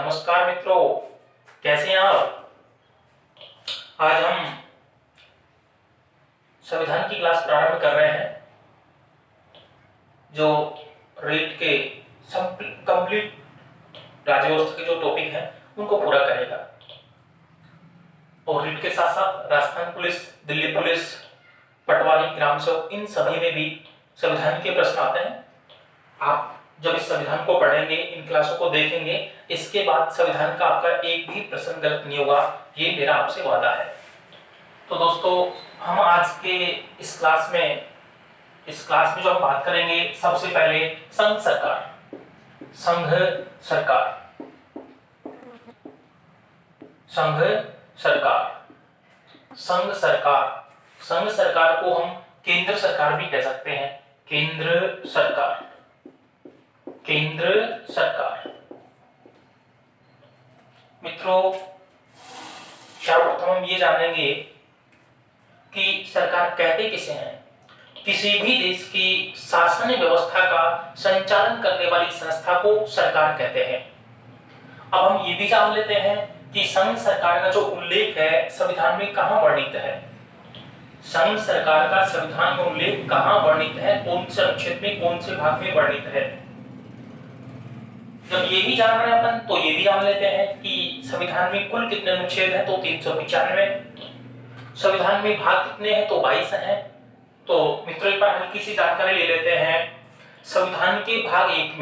नमस्कार मित्रों, कैसे हैं आप। आज हम संविधान की क्लास प्रारंभ कर रहे हैं जो रीट के कंप्लीट राज्य व्यवस्था के जो टॉपिक हैं उनको पूरा करेगा। और रीट के साथ साथ राजस्थान पुलिस, दिल्ली पुलिस, पटवारी, ग्राम सेवक, इन सभी में भी संविधान के प्रश्न आते हैं। आप जब इस संविधान को पढ़ेंगे, इन क्लासों को देखेंगे, इसके बाद संविधान का आपका एक भी प्रश्न गलत नहीं होगा, ये मेरा आपसे वादा है। तो दोस्तों, हम आज के इस क्लास में जो हम बात करेंगे, सबसे पहले संघ सरकार। संघ सरकार संघ सरकार संघ सरकार संघ सरकार को हम केंद्र सरकार भी कह सकते हैं। केंद्र सरकार मित्रों, सर्वप्रथम हम ये जानेंगे कि सरकार कहते किसे हैं। किसी भी देश की शासन व्यवस्था का संचालन करने वाली संस्था को सरकार कहते हैं। अब हम ये भी जान लेते हैं कि संघ सरकार का जो उल्लेख है संविधान में कहां वर्णित है। संघ सरकार का संविधान में उल्लेख कहां वर्णित है, कौन से अनुच्छेद में, कौन से भाग में वर्णित है। जब ये भी जान रहे हैं अपन, तो ये भी जान लेते हैं कि संविधान में कुल कितने अनुच्छेद हैं, तो 395। संविधान में भाग कितने हैं, तो 22 हैं। तो मित्रों, एक बार हल्की सी जानकारी ले लेते हैं। संविधान के भाग एक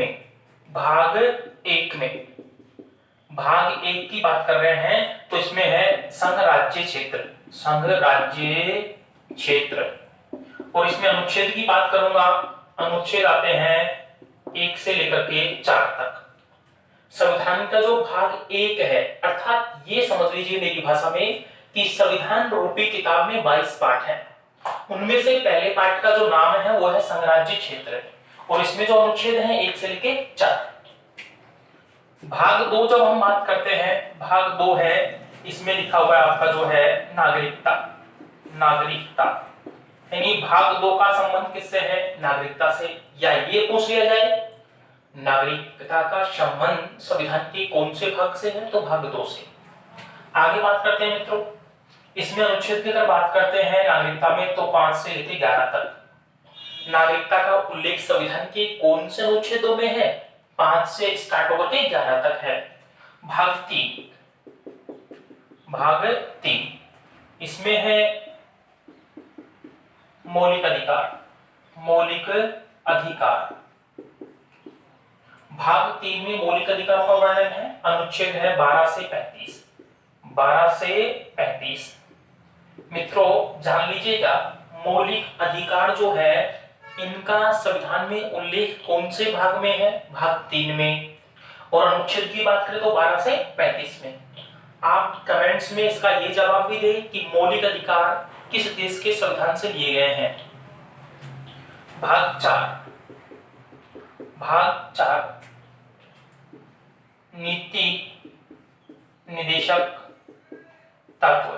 की बात कर रहे हैं, तो इसमें है संघ राज्य क्षेत्र। और इसमें अनुच्छेद की बात करूंगा, अनुच्छेद आते हैं 1 से लेकर के 4 तक। संविधान का जो भाग 1 है, अर्थात ये समझ लीजिए मेरी भाषा में कि संविधान रूपी किताब में 22 पाठ हैं। उनमें से पहले पाठ का जो नाम है वो है संघ राज्य क्षेत्र, और इसमें जो अनुच्छेद हैं 1 से लेकर 4। भाग 2 जब हम बात करते हैं, भाग 2 है, इसमें लिखा हुआ है आपका जो है नागरिकता, यानी भाग 2 का संबंध किससे है, नागरिकता से। या ये पूछ लिया जाए, नागरिकता का संबंध संविधान के कौन से भाग से है, तो भाग 2 से। आगे बात करते हैं मित्रों, इसमें अनुच्छेद की अगर बात करते हैं नागरिकता में, तो 5 से लेकर 11 तक नागरिकता का उल्लेख संविधान के कौन से अनुच्छेदों में है, 5 से स्टार्ट होकर के 11 तक है। भाग 3 इसमें है मौलिक अधिकार। भाग 3 में मौलिक अधिकारों का वर्णन है। अनुच्छेद है 12 से 35। मित्रों, जान लीजिएगा, मौलिक अधिकार जो है इनका संविधान में उल्लेख कौन से भाग में है, भाग 3 में। और अनुच्छेद की बात करें तो 12 से 35 में। आप कमेंट्स में इसका ये जवाब भी दें कि मौलिक अधिकार किस देश के संविधान से लिए गए हैं। भाग 4 नीति निदेशक तत्व।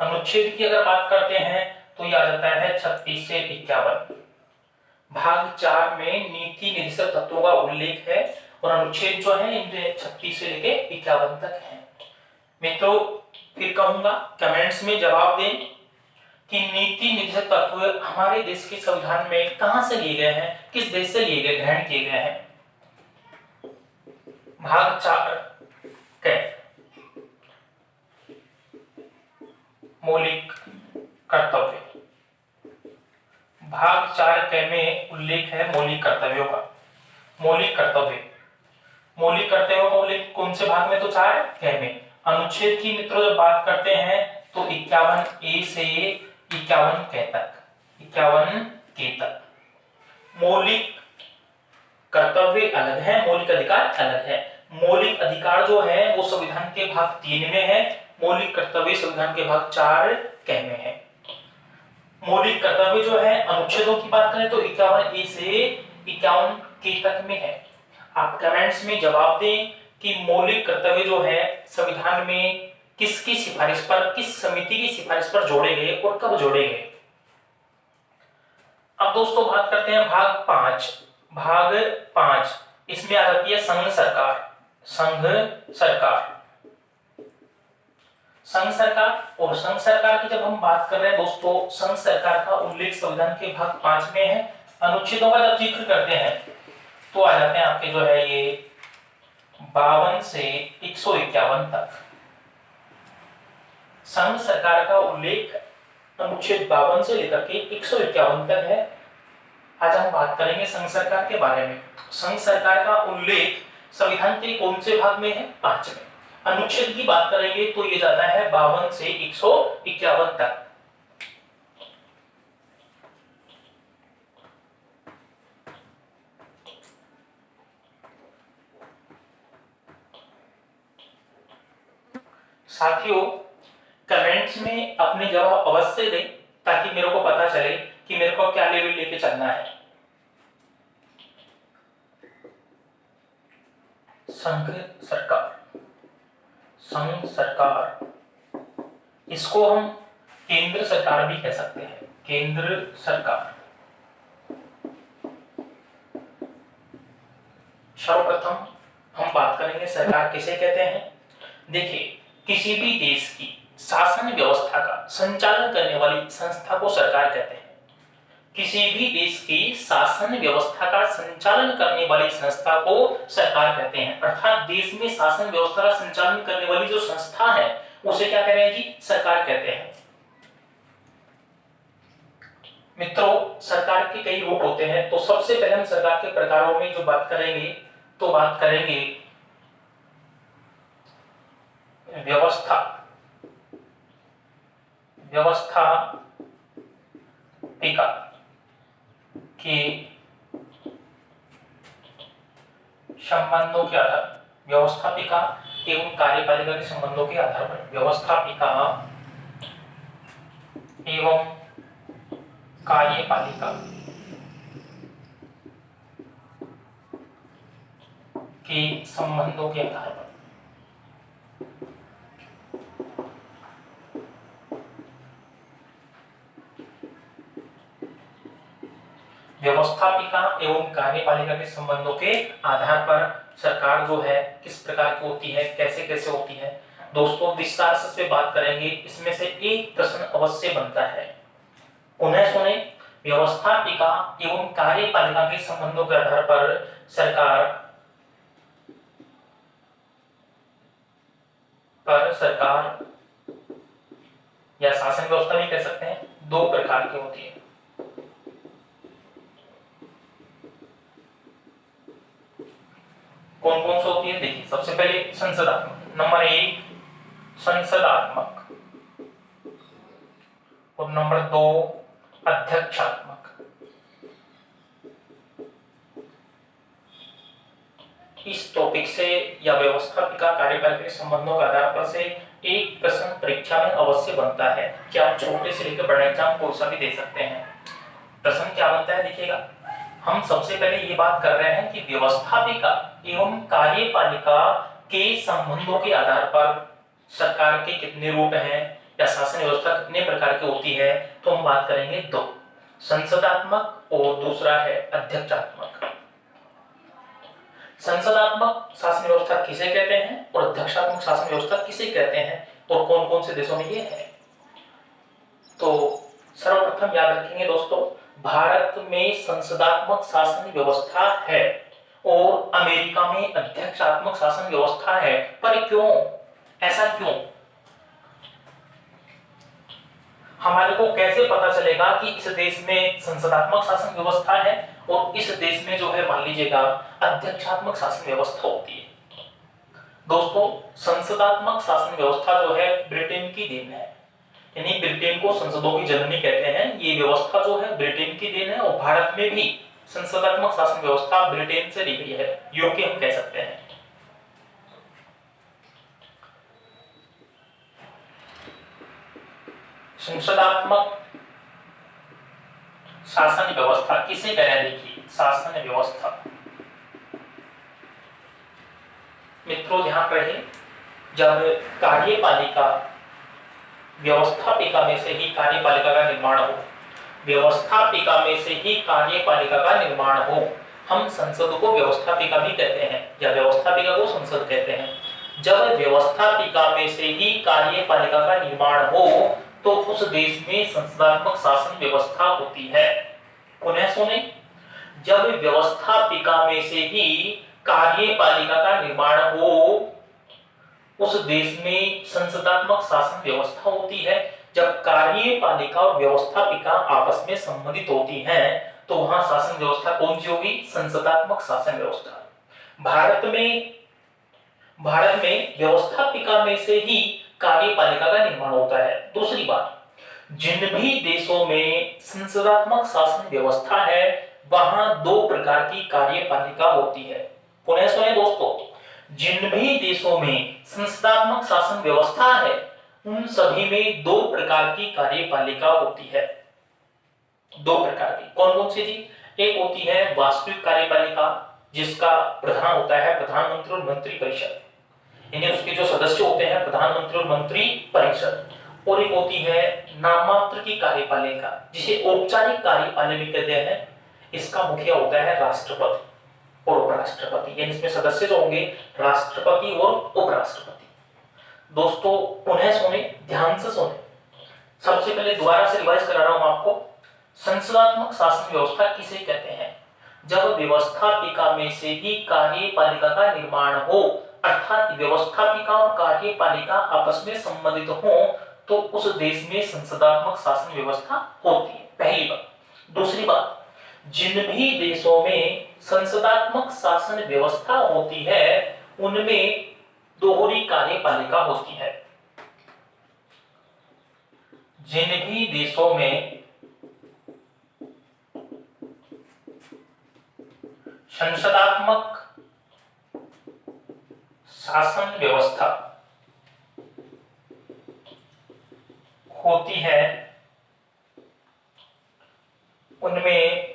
अनुच्छेद की अगर बात करते हैं तो यह आ जाता है 36 से 51। भाग 4 में नीति निदेशक तत्वों का उल्लेख है, और अनुच्छेद जो है इनमें 36 से लेकर 51 तक है। मित्रों, फिर कहूंगा कमेंट्स में जवाब दें कि नीति निदेशक तत्व हमारे देश के संविधान में कहां से लिए गए हैं, किस देश से लिए गए, ग्रहण किए गए हैं। भाग 4 मौलिक कर्तव्य। भाग 4 में उल्लेख है मौलिक कर्तव्यों का। मौलिक कर्तव्यों का उल्लेख कौन से भाग में, तो 4 में। अनुच्छेद की मित्रों जब बात करते हैं तो 51A से 51 तक। मौलिक कर्तव्य अलग है, मौलिक अधिकार अलग है। मौलिक अधिकार जो है वो संविधान के भाग 3 में है, मौलिक कर्तव्य संविधान के भाग 4 में है। मौलिक कर्तव्य जो है अनुच्छेदों की बात करें तो 51A से 51K तक में है। आप कमेंट्स में जवाब दें कि मौलिक कर्तव्य जो है संविधान में किसकी सिफारिश पर, किस समिति की सिफारिश पर जोड़े गए और कब जोड़े गए। अब दोस्तों बात करते हैं भाग भाग 5 इसमें आ जाती है संघ सरकार। संघ सरकार, संघ सरकार। और संघ सरकार की जब हम बात कर रहे हैं दोस्तों, संघ सरकार का उल्लेख संविधान के भाग 5 में है। अनुच्छेदों का जब जिक्र करते हैं तो आ जाते हैं आपके जो है ये 52 से 151 तक। संघ सरकार का उल्लेख अनुच्छेद 52 से लेकर के 151 तक है। आज हम बात करेंगे संघ सरकार के बारे में। संघ सरकार का उल्लेख संविधान के कौन से भाग में है? 5 में। अनुच्छेद की बात करेंगे तो ये जाता है 52 से 151 तक। साथियों, कमेंट्स में अपने जवाब अवश्य दें ताकि मेरे को पता चले कि मेरे को क्या लेवल लेके चलना है। संघ सरकार, संघ सरकार, इसको हम केंद्र सरकार भी कह सकते हैं। केंद्र सरकार। सर्वप्रथम हम बात करेंगे सरकार किसे कहते हैं। देखिए, किसी भी देश की शासन व्यवस्था का संचालन करने वाली संस्था को सरकार कहते हैं। किसी भी देश की शासन व्यवस्था का संचालन करने वाली संस्था को सरकार कहते हैं। अर्थात देश में शासन व्यवस्था का संचालन करने वाली जो संस्था है उसे क्या कह रहे हैं जी? सरकार कहते हैं। मित्रों, सरकार के कई रूप होते हैं, तो सबसे पहले हम सरकार के प्रकारों में जो बात करेंगे तो बात करेंगे व्यवस्था, व्यवस्थापिका के संबंधों के आधार, व्यवस्थापिका एवं कार्यपालिका के संबंधों के आधार पर, व्यवस्थापिका एवं कार्यपालिका के संबंधों के आधार पर व्यवस्थापिका एवं कार्यपालिका के संबंधों के आधार पर सरकार जो है किस प्रकार की होती है, कैसे कैसे होती है, दोस्तों विस्तार से बात करेंगे। इसमें से एक प्रश्न अवश्य बनता है, उन्हें सुने। व्यवस्थापिका एवं कार्यपालिका के संबंधों के आधार पर सरकार या शासन व्यवस्था भी कह सकते हैं, दो प्रकार की होती है। कौन कौन सी होती है? देखिए, सबसे पहले संसदात्मक, नंबर 1 संसदात्मक, और नंबर 2 अध्यक्षात्मक। इस टॉपिक से या व्यवस्थापिका कार्यपालिका के संबंधों के आधार पर से एक प्रश्न परीक्षा में अवश्य बनता है कि आप छोटे से लेकर बड़े एग्जाम कोई सा भी दे सकते हैं। प्रश्न क्या बनता है देखिएगा। हम सबसे पहले ये बात कर रहे हैं कि व्यवस्थापिका एवं कार्यपालिका के संबंधों के आधार पर सरकार के कितने रूप हैं या शासन व्यवस्था कितने प्रकार की होती है, तो हम बात करेंगे दो, संसदात्मक और दूसरा है अध्यक्षात्मक। संसदात्मक शासन व्यवस्था किसे कहते हैं और अध्यक्षात्मक शासन व्यवस्था किसे कहते हैं और कौन कौन से देशों में ये है? तो सर्वप्रथम याद रखेंगे दोस्तों, भारत में संसदात्मक शासन व्यवस्था है और अमेरिका में अध्यक्षात्मक शासन व्यवस्था है। पर क्यों, ऐसा क्यों? हमारे को कैसे पता चलेगा कि इस देश में संसदात्मक शासन व्यवस्था है और इस देश में जो है मान लीजिएगा अध्यक्षात्मक शासन व्यवस्था होती है? दोस्तों, संसदात्मक शासन व्यवस्था जो है ब्रिटेन की देन है, यानी ब्रिटेन को संसदों की जननी कहते हैं। ये व्यवस्था जो है ब्रिटेन की देन है और भारत में भी संसदात्मक शासन व्यवस्था ब्रिटेन से ली गई है, यूके हम कह सकते हैं। संसदात्मक शासन व्यवस्था किसे कह रहे हैं? देखिए, शासन व्यवस्था, मित्रों ध्यान रहे, जब कार्यपालिका व्यवस्थापिका में से ही कार्यपालिका का निर्माण हो, व्यवस्थापिका में से ही कार्यपालिका का निर्माण हो, हम संसद को व्यवस्थापिका भी कहते हैं या व्यवस्थापिका को संसद कहते हैं। जब व्यवस्थापिका में से ही कार्यपालिका का निर्माण हो तो उस देश में संसदात्मक शासन व्यवस्था होती है। पुनः सुने, जब व्यवस्थापिका में से ही कार्यपालिका का निर्माण हो उस देश में संसदात्मक शासन व्यवस्था होती है। जब कार्यपालिका और व्यवस्थापिका आपस में संबंधित होती हैं तो वहां शासन व्यवस्था कौन सी होगी? संसदात्मक शासन व्यवस्था। भारत में व्यवस्थापिका में से ही कार्यपालिका का निर्माण होता है। दूसरी बात, जिन भी देशों में संसदात्मक शासन व्यवस्था है वहां दो प्रकार की कार्यपालिका होती है। पुनः सुने दोस्तों, जिन भी देशों में संसदात्मक शासन व्यवस्था है उन सभी में दो प्रकार की कार्यपालिका होती है। दो प्रकार की कौन कौन सी जी? एक होती है वास्तविक कार्यपालिका जिसका प्रधान होता है प्रधानमंत्री और मंत्री परिषद, यानी उसके जो सदस्य होते हैं प्रधानमंत्री और मंत्री परिषद। और एक होती है नाममात्र की कार्यपालिका जिसे औपचारिक कार्यपालिका कहते हैं। इसका मुखिया होता है राष्ट्रपति और उपराष्ट्रपति, यानी इसमें सदस्य जो होंगे राष्ट्रपति और उपराष्ट्रपति। दोस्तों पुनः सुने, ध्यान से सुने। सबसे पहले दोबारा से रिवाइज करा रहा हूं आपको। संसदात्मक शासन व्यवस्था किसे कहते हैं? जब व्यवस्थापिका में से ही कार्यपालिका का निर्माण हो, अर्थात व्यवस्थापिका और कार्यपालिका आपस में संबंधित हो तो उस देश में संसदात्मक शासन व्यवस्था होती है, पहली बात। दूसरी बात, जिन भी देशों में संसदात्मक शासन व्यवस्था होती है उनमें दोहरी कार्यपालिका होती है। जिन भी देशों में संसदात्मक शासन व्यवस्था होती है उनमें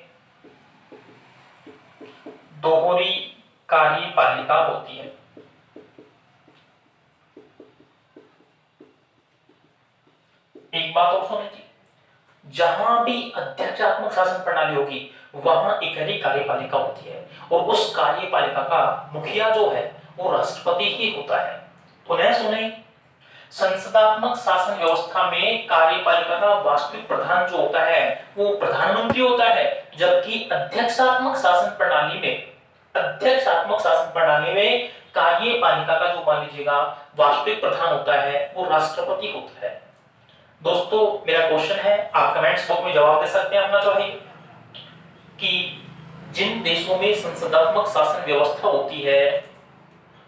दोहरी कार्यपालिका होती है। एक बात और सुनिए जी, जहां भी अध्यक्षात्मक शासन प्रणाली होगी वहां एक कार्यपालिका होती है और उस कार्यपालिका का मुखिया जो है वो राष्ट्रपति ही होता है। पुनः सुने, संसदात्मक शासन व्यवस्था में कार्यपालिका का वास्तविक प्रधान जो होता है वो प्रधानमंत्री होता है, जबकि अध्यक्षात्मक शासन प्रणाली में कार्यपालिका का जो मान लीजिएगा वास्तविक प्रधान होता है वो राष्ट्रपति होता है। दोस्तों मेरा क्वेश्चन है, आप कमेंट्स बॉक्स में जवाब दे सकते हैं अपना जो है कि जिन देशों में संसदात्मक शासन व्यवस्था होती है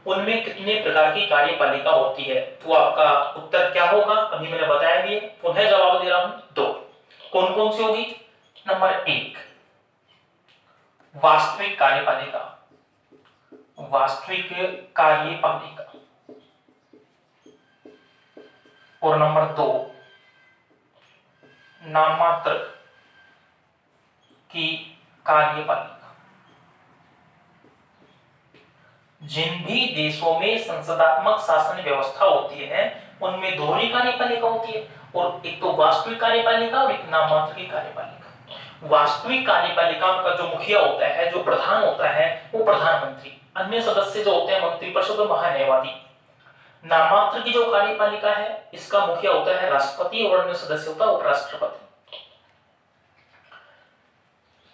उनमें कितने प्रकार की कार्यपालिका होती है? तो आपका उत्तर क्या होगा? अभी मैंने बताया भी है, पुनः जवाब दे रहा हूं, दो। कौन कौन सी होगी? नंबर एक, वास्तविक कार्यपालिका और नंबर दो, नाममात्र की कार्यपालिका। जिन भी देशों में संसदात्मक शासन व्यवस्था होती है उनमें दोहरी कार्यपालिका होती है, और एक तो वास्तविक कार्यपालिका और एक नाममात्र की कार्यपालिका। वास्तविक कार्यपालिका का जो मुखिया होता है, जो प्रधान होता है वो प्रधानमंत्री, अन्य सदस्य जो होते हैं मंत्रिपरिषद और महान्यायवादी। नाममात्र की जो कार्यपालिका है इसका मुखिया होता है राष्ट्रपति और अन्य सदस्य होता है उपराष्ट्रपति।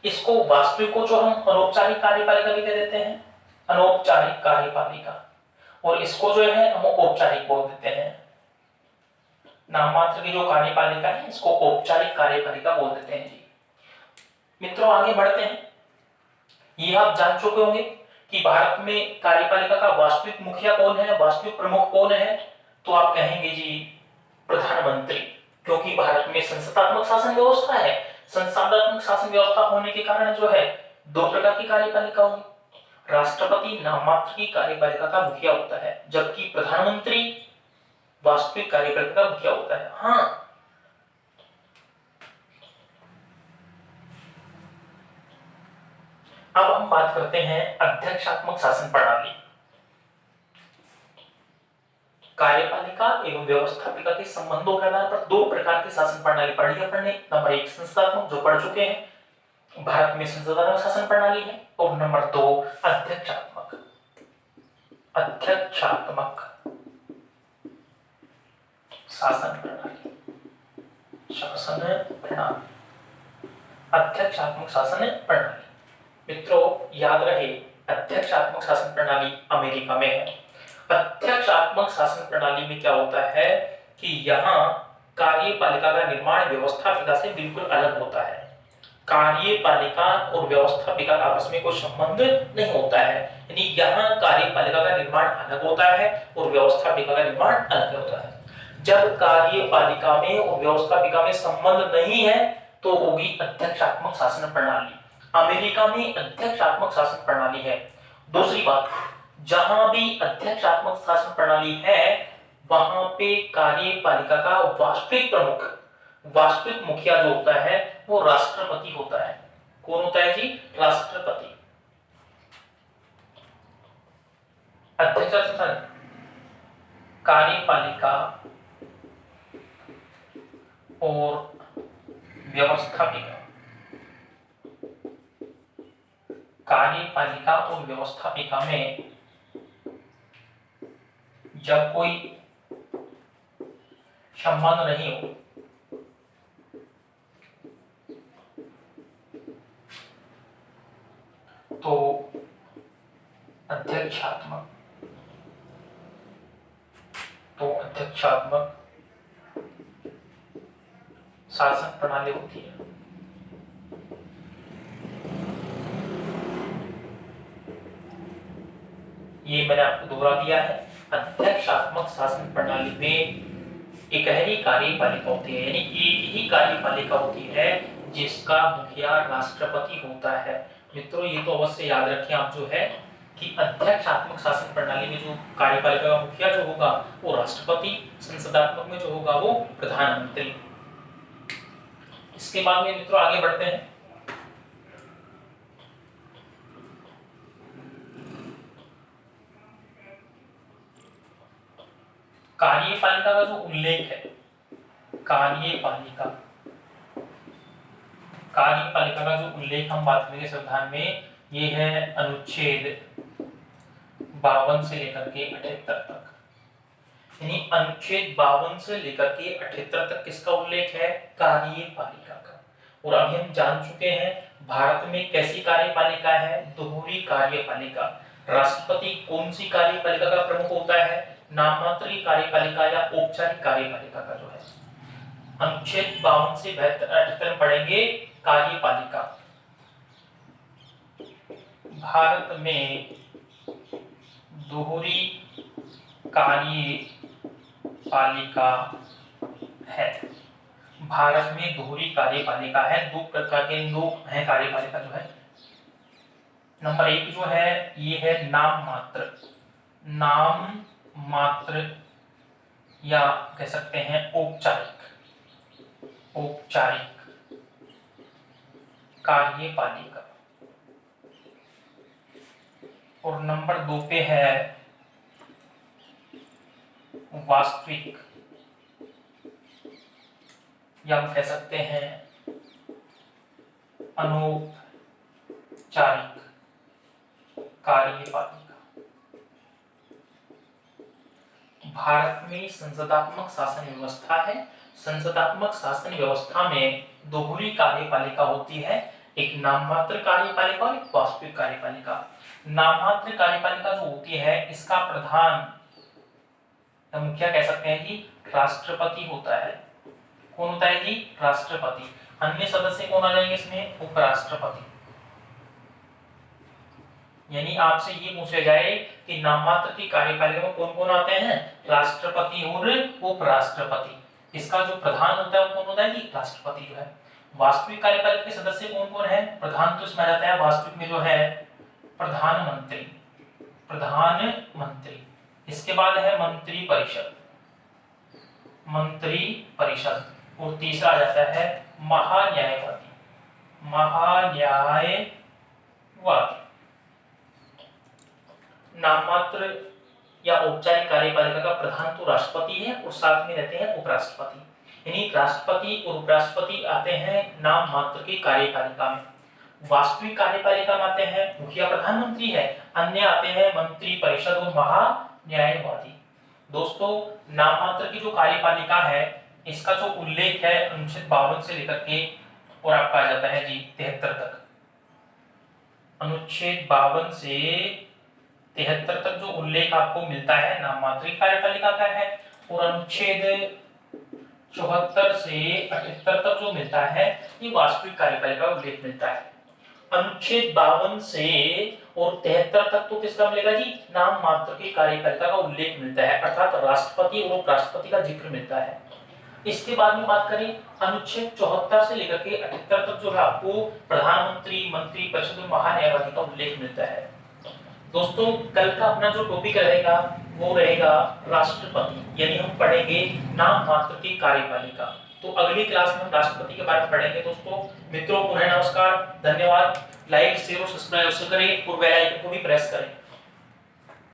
इसको वास्तविक को जो हम अनौपचारिक कार्यपालिका भी कह देते हैं, अनौपचारिक कार्यपालिका, और इसको जो है हम औपचारिक बोल देते हैं। नाममात्र की जो कार्यपालिका है इसको औपचारिक कार्यपालिका बोल देते हैं जी। मित्रों आगे बढ़ते हैं। ये आप जान चुके होंगे कि भारत में कार्यपालिका का वास्तविक मुखिया कौन है, वास्तविक प्रमुख कौन है? तो आप कहेंगे जी प्रधानमंत्री, क्योंकि भारत में संसदात्मक शासन व्यवस्था है। संसदात्मक शासन व्यवस्था होने के कारण जो है दो प्रकार की कार्यपालिका होगी। राष्ट्रपति नाममात्र की कार्यपालिका का मुखिया होता है, जबकि प्रधानमंत्री वास्तविक कार्यपालिका का मुखिया होता है। हाँ, अब हम बात करते हैं अध्यक्षात्मक शासन प्रणाली। कार्यपालिका एवं व्यवस्थापिका के संबंधों के आधार पर दो प्रकार की शासन प्रणाली पढ़ी है अपने। नंबर एक संस्थात्मक, जो पढ़ चुके हैं, भारत में संसदीय शासन प्रणाली है। और नंबर 2 अध्यक्षात्मक शासन प्रणाली। अध्यक्षात्मक शासन प्रणाली। मित्रों याद रहे, अध्यक्षात्मक शासन प्रणाली अमेरिका में है। अध्यक्षात्मक शासन प्रणाली में क्या होता है कि यहाँ कार्यपालिका का निर्माण व्यवस्थापिका से बिल्कुल अलग होता है। कार्यपालिका और व्यवस्थापिका का आपस में कोई संबंध नहीं होता है, यानी यहाँ कार्यपालिका का निर्माण अलग होता है और व्यवस्थापिका का निर्माण अलग होता है। जब कार्यपालिका में और व्यवस्थापिका में संबंध नहीं है तो होगी अध्यक्षात्मक शासन प्रणाली। अमेरिका में अध्यक्षात्मक शासन प्रणाली है। दूसरी बात, जहां भी अध्यक्षात्मक शासन प्रणाली है वहां पे कार्यपालिका का वास्तविक मुखिया जो होता है वो राष्ट्रपति होता है। कौन होता है जी? राष्ट्रपति। अध्यक्षात्मक कार्यपालिका और व्यवस्थापिका, कार्यपालिका और व्यवस्थापिका में जब कोई संबंध नहीं हो तो अध्यक्षात्मक शासन प्रणाली होती है। ये मैंने आपको दोहरा दिया है। अध्यक्षात्मक शासन प्रणाली में इकहरी कार्यपालिका होती है, यानी एक ही कार्यपालिका होती है जिसका मुखिया राष्ट्रपति होता है। मित्रों ये तो अवश्य याद रखें आप जो है कि अध्यक्षात्मक शासन प्रणाली में जो कार्यपालिका का मुखिया जो होगा वो राष्ट्रपति, संसदात्मक में जो होगा वो प्रधानमंत्री। इसके बाद में मित्रों आगे बढ़ते हैं। कार्यपालिका का जो उल्लेख है, कार्यपालिका का जो उल्लेख हम बात करेंगे संविधान में, ये है अनुच्छेद 52 से लेकर के 78 तक। यानी अनुच्छेद 52 से लेकर के 78 तक किसका उल्लेख है? कार्यपालिका का। और अभी हम जान चुके हैं भारत में कैसी कार्यपालिका है? दोहरी कार्यपालिका। राष्ट्रपति कौन सी कार्यपालिका का प्रमुख होता है? नाममात्र कार्यपालिका या औपचारिक कार्यपालिका का जो है। अनुच्छेद 52 से 78 पढ़ेंगे कार्यपालिका। भारत में दोहरी कार्यपालिका है। भारत में दोहरी कार्यपालिका है। दो प्रकार के लोग हैं कार्यपालिका जो है। नंबर 1 जो है ये है नाम मात्र या कह सकते हैं औपचारिक कार्यपालिका। और नंबर 2 पे है वास्तविक या हम कह सकते हैं अनौपचारिक कार्यपालिका। भारत में संसदात्मक शासन व्यवस्था है। संसदात्मक शासन व्यवस्था में दोहरी कार्यपालिका होती है, एक नाममात्र कार्यपालिका और एक वास्तविक कार्यपालिका। नाममात्र कार्यपालिका जो होती है इसका प्रधान या मुखिया कह सकते हैं कि राष्ट्रपति होता है। कौन होता है जी? राष्ट्रपति। अन्य सदस्य कौन आ जाएंगे इसमें? उपराष्ट्रपति। यानी आपसे ये पूछा जाए कि नाममात्र की कार्यपालिका में कौन कौन आते हैं? राष्ट्रपति और उपराष्ट्रपति। इसका जो प्रधान होता है वो कौन होता है जी? राष्ट्रपति जो है। वास्तविक कार्यपालिका के सदस्य कौन कौन है? प्रधान तो इसमें आ जाता है, वास्तविक में जो है प्रधानमंत्री। इसके बाद है मंत्री परिषद। और तीसरा आ जाता है महान्यायवादी। नाममात्र या औपचारिक कार्यपालिका का प्रधान तो राष्ट्रपति है और साथ में रहते हैं उपराष्ट्रपति। यानी राष्ट्रपति और उपराष्ट्रपति आते हैं नाममात्र की कार्यपालिका में। वास्तविक कार्यपालिका में आते हैं मुखिया प्रधानमंत्री है, अन्य आते हैं मंत्री परिषद और महान्यायवादी। दोस्तों नाम मात्र की जो कार्यपालिका है इसका जो उल्लेख है अनुच्छेद 52 से लेकर के और आपका आ जाता है जी 73 तक। अनुच्छेद 52 से 73 तक जो उल्लेख आपको मिलता है नाम मात्र की कार्यपालिका का है, और अनुच्छेद 74 से 78 तक जो मिलता है ये वास्तविक कार्यपालिका का उल्लेख मिलता है। अनुच्छेद 52 से और 73 तक तो किसका मिलेगा जी, नाम मात्र की कार्यपालिका का उल्लेख मिलता है, अर्थात राष्ट्रपति और उपराष्ट्रपति का जिक्र मिलता है। इसके बाद में बात करें अनुच्छेद 74 से लेकर के 78 तक जो है आपको प्रधानमंत्री, मंत्री परिषद और महान्यायवादी का उल्लेख मिलता है। दोस्तों कल का अपना जो टॉपिक रहेगा वो रहेगा राष्ट्रपति, यानी हम पढ़ेंगे नाम मात्र की कार्यपालिका। तो अगली क्लास में हम राष्ट्रपति के बारे में पढ़ेंगे। दोस्तों मित्रों पुनः नमस्कार, धन्यवाद। लाइक शेयर और सब्सक्राइब करें और बेल आइकन को भी प्रेस करें।